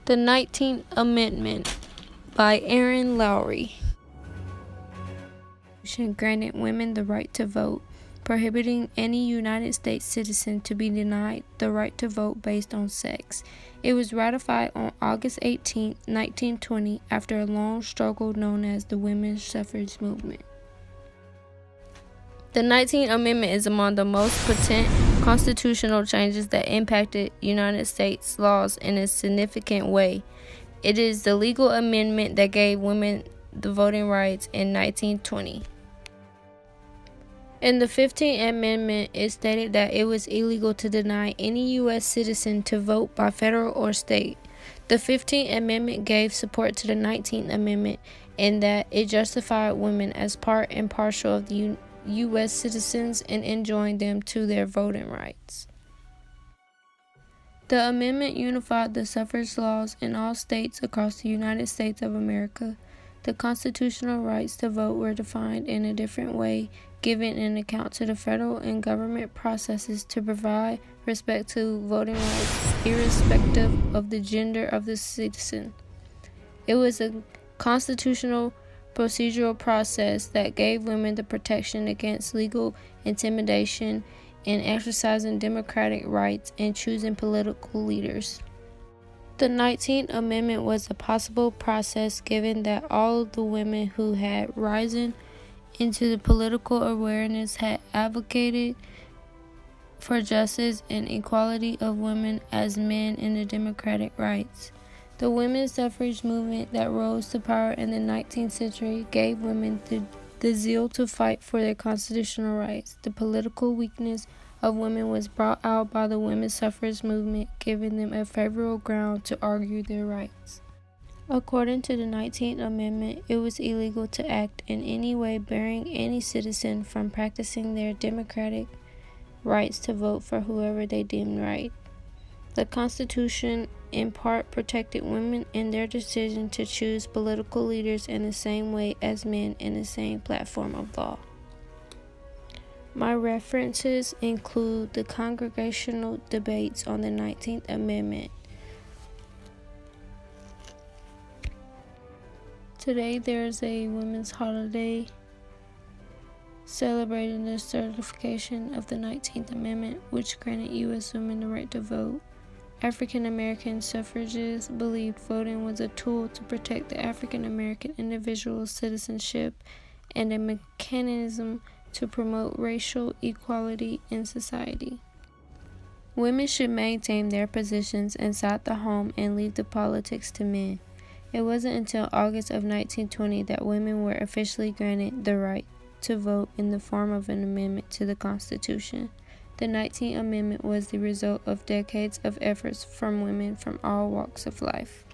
The 19th Amendment by Aaron Lowry granted women the right to vote, prohibiting any United States citizen to be denied the right to vote based on sex. It was ratified on August 18, 1920, after a long struggle known as the women's suffrage movement. The 19th Amendment is among the most potent constitutional changes that impacted United States laws in a significant way. It is the legal amendment that gave women the voting rights in 1920. In the 15th Amendment, it stated that it was illegal to deny any U.S. citizen to vote by federal or state. The 15th Amendment gave support to the 19th Amendment in that it justified women as part and parcel of the U.S. citizens and enjoined them to their voting rights. The amendment unified the suffrage laws in all states across the United States of America. The constitutional rights to vote were defined in a different way, giving an account to the federal and government processes to provide respect to voting rights, irrespective of the gender of the citizen. It was a constitutional procedural process that gave women the protection against legal intimidation in exercising democratic rights and choosing political leaders. The 19th Amendment was a possible process given that all the women who had risen into the political awareness had advocated for justice and equality of women as men in the democratic rights. The women's suffrage movement that rose to power in the 19th century gave women the zeal to fight for their constitutional rights. The political weakness of women was brought out by the women's suffrage movement, giving them a favorable ground to argue their rights. According to the 19th Amendment, it was illegal to act in any way barring any citizen from practicing their democratic rights to vote for whoever they deemed right. The Constitution in part protected women in their decision to choose political leaders in the same way as men in the same platform of law. My references include the congregational debates on the 19th Amendment. Today there is a women's holiday celebrating the certification of the 19th Amendment, which granted U.S. women the right to vote. African American suffragists believed voting was a tool to protect the African American individual's citizenship and a mechanism to promote racial equality in society. Women should maintain their positions inside the home and leave the politics to men. It wasn't until August of 1920 that women were officially granted the right to vote in the form of an amendment to the Constitution. The 19th Amendment was the result of decades of efforts from women from all walks of life.